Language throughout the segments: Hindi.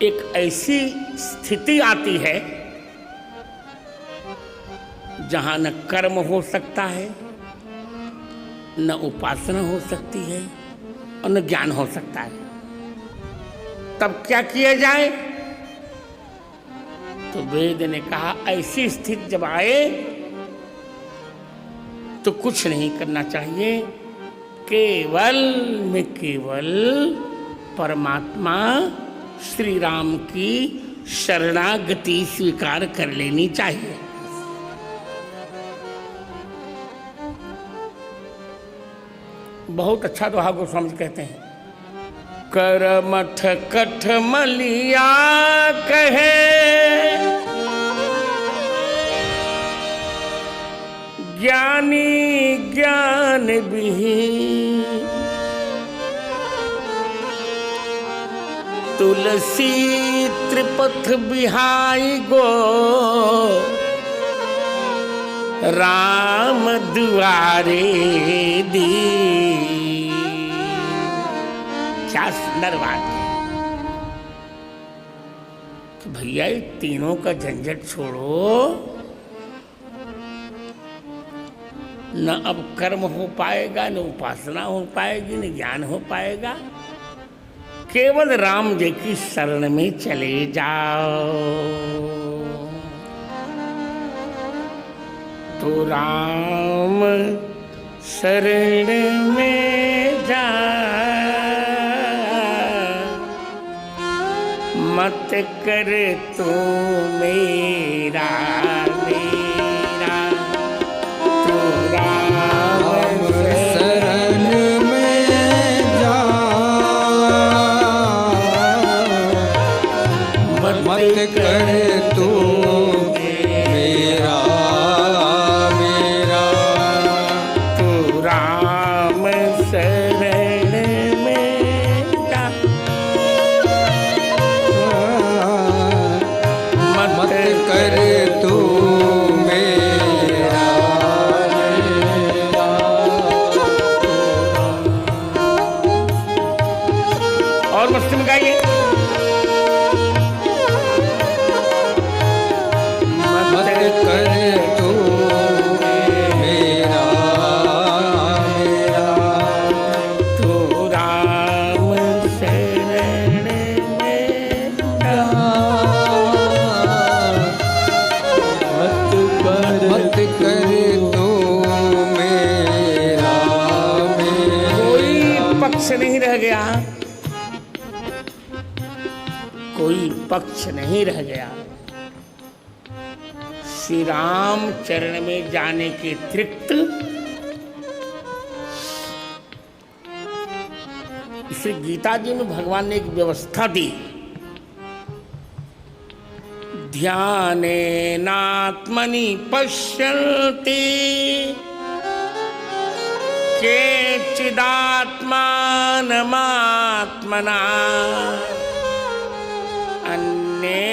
एक ऐसी स्थिति आती है जहां न कर्म हो सकता है, न उपासना हो सकती है और न ज्ञान हो सकता है। तब क्या किया जाए? तो वेद ने कहा ऐसी स्थिति जब आए तो कुछ नहीं करना चाहिए, केवल में केवल परमात्मा श्री राम की शरणागति स्वीकार कर लेनी चाहिए। बहुत अच्छा दोहा गोस्वामी जी कहते हैं, कर मठ कठ मलिया कहे, ज्ञानी ज्ञान विहीन, तुलसी त्रिपथ बिहाई गो, राम दुआरे दी। क्या सुंदर बात है कि भैया ये तीनों का झंझट छोड़ो, न अब कर्म हो पाएगा, न उपासना हो पाएगी, न ज्ञान हो पाएगा, केवल राम जी की शरण में चले जाओ। तो राम शरण में जा, मत कर तू मेरा मेरा, तो राम शरण में जा, मत कर तू मेरा मेरा, तो राम शरण में जा, मत कर तू मेरा मेरा। और मस्ती में गाइए, कर तू मेरा मेरा, तो राम शरण में जा, मत कर तू मेरा मेरा। कोई पक्ष नहीं रह गया, कोई पक्ष नहीं रह गया। श्री राम चरण में जाने के अतिरिक्त इसे गीता जी में भगवान ने एक व्यवस्था दी, ध्यानेनात्मनि पश्यन्ति केचिदात्मानमात्मना, अन्ये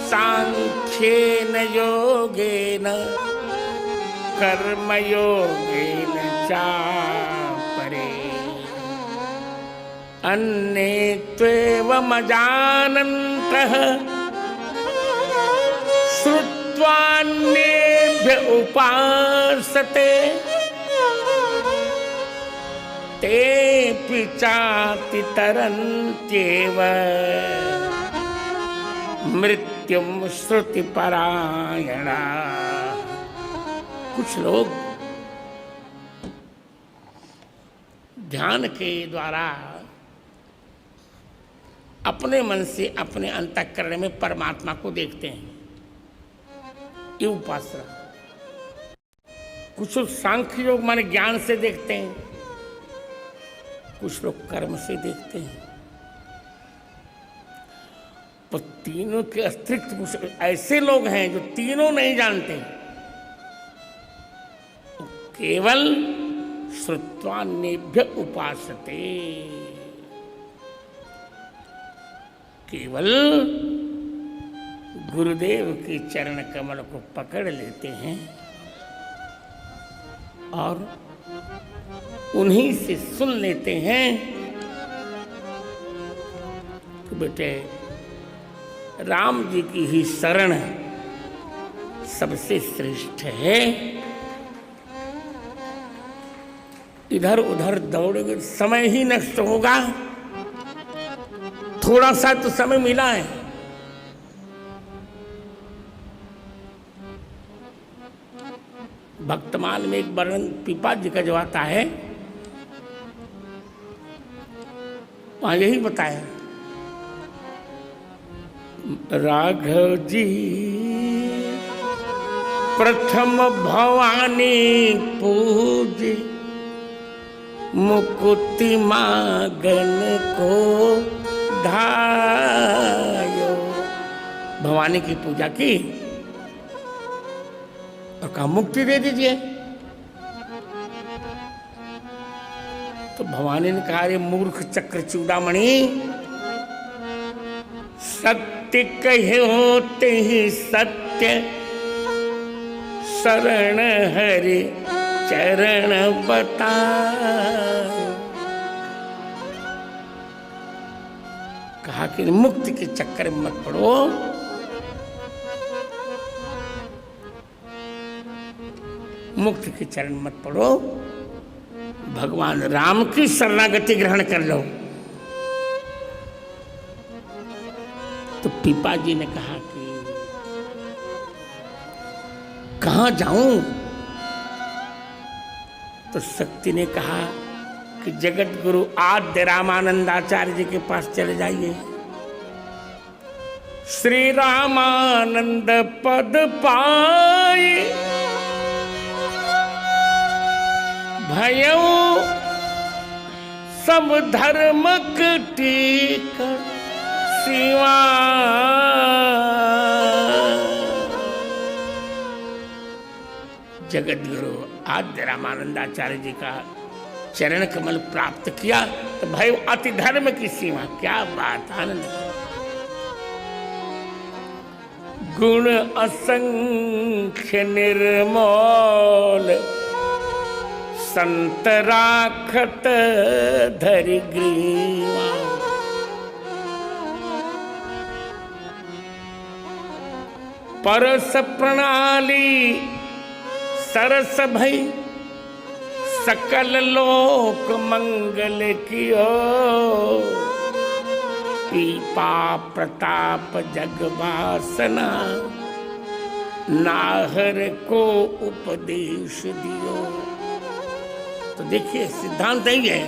सांख्येन योगेन कर्मयोगेन चापरे, अन्ये त्वेवमजानन्तः श्रुत्वान्येभ्य उपासते, तेऽपि चातितरन्त्येव मृत्युम श्रुति परायणा। कुछ लोग ध्यान के द्वारा अपने मन से अपने अंतःकरण में परमात्मा को देखते हैं, ये उपासना। कुछ लोग सांख्य योग माने ज्ञान से देखते हैं, कुछ लोग कर्म से देखते हैं। तो तीनों के अतिरिक्त कुछ ऐसे लोग हैं जो तीनों नहीं जानते, तो केवल श्रुत्वान्येभ्य उपासते, केवल गुरुदेव के चरण कमल को पकड़ लेते हैं और उन्हीं से सुन लेते हैं कि बेटे राम जी की ही शरण सबसे श्रेष्ठ है। इधर उधर दौड़ेंगे समय ही नष्ट होगा। थोड़ा सा तो समय मिला है। भक्तमाल में एक वर्णन पीपा जी का जो आता है, वहां यही बताया, राघव जी प्रथम भवानी पूज मुकुति मागन को धायो। भवानी की पूजा की और कहा मुक्ति दे दीजिए। तो भवानी ने कहा, रे मूर्ख चक्र चूड़ामणि, सत्य कहे होते ही सत्य, शरण हरि चरण बता। कहा कि मुक्ति के चक्कर में मत पड़ो, मुक्ति के चरण मत पड़ो, भगवान राम की शरणागति ग्रहण कर लो। तो पीपा जी ने कहा कि कहां जाऊं? तो शक्ति ने कहा कि जगत गुरु आद्य रामानंदाचार्य जी के पास चले जाइए। श्री रामानंद पद पाए भयो सब धर्म कटीक सिवा। जगत गुरु आद्य रामानंदाचार्य जी का चरण कमल प्राप्त किया तो भाई अति धर्म की सीमा। क्या बात, आनंद। गुण असंख्य निर्मोल संत राखत धरि ग्रीवा। परस प्रणाली सरस भई सकल लोक मंगल कियो। पीपा प्रताप जग वासना नाहर को उपदेश दियो। तो देखिए सिद्धांत यही है,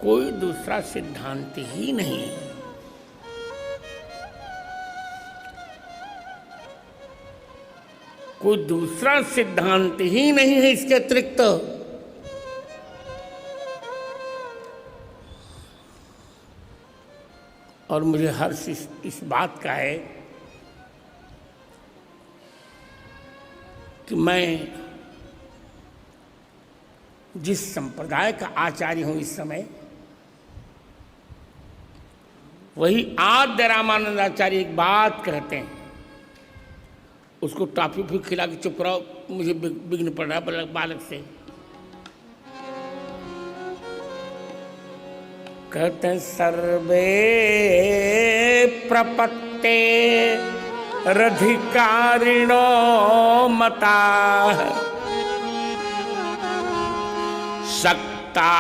कोई दूसरा सिद्धांत ही नहीं है। कोई दूसरा सिद्धांत ही नहीं है इसके अतिरिक्त। और मुझे हर्ष इस बात का है कि मैं जिस संप्रदाय का आचार्य हूं इस समय, वही आद्य रामानंदाचार्य एक बात कहते हैं, उसको टॉफी भी खिला के चुप रहो, मुझे विघ्न पड़ रहा है बालक से। कहते हैं सर्वे प्रपत्ते रधिकारिणो मता सक्ता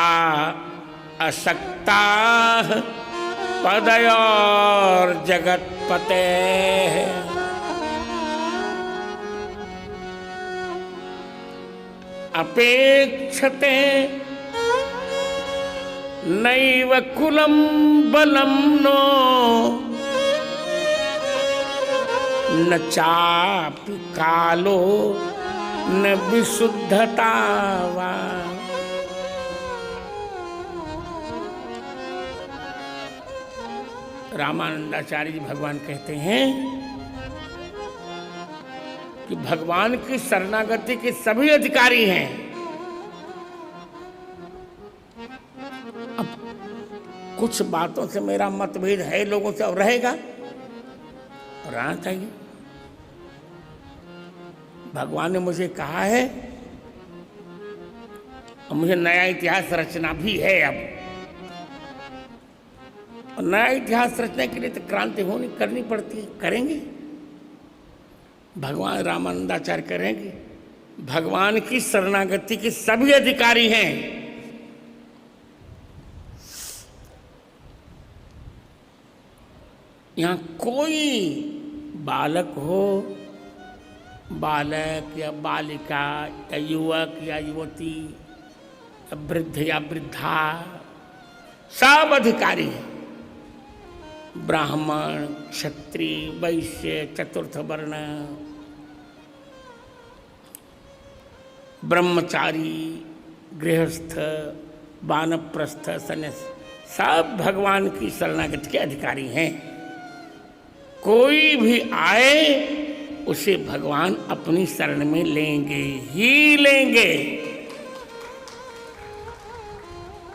अशक्ता पदयोर जगतपते। अपेक्षते नैव कुलं बलं नो न चापि कालो न विशुद्धता वा। रामानंदाचार्य जी भगवान कहते हैं कि भगवान की शरणागति के सभी अधिकारी हैं। अब कुछ बातों से मेरा मतभेद है लोगों से, और रहेगा और रहना चाहिए। भगवान ने मुझे कहा है और मुझे नया इतिहास रचना भी है। अब और नया इतिहास रचने के लिए तो क्रांति होनी करनी पड़ती है, करेंगे। भगवान रामानंदाचार्य करेंगे। भगवान की शरणागति के सभी अधिकारी हैं। यहाँ कोई बालक हो, बालक या बालिका या युवक या युवती या वृद्ध या वृद्धा, सब अधिकारी हैं। ब्राह्मण, क्षत्रिय, वैश्य, चतुर्थ वर्ण, ब्रह्मचारी, गृहस्थ, वानप्रस्थ, सन्यासी, सब भगवान की शरणागति के अधिकारी हैं। कोई भी आए उसे भगवान अपनी शरण में लेंगे ही लेंगे।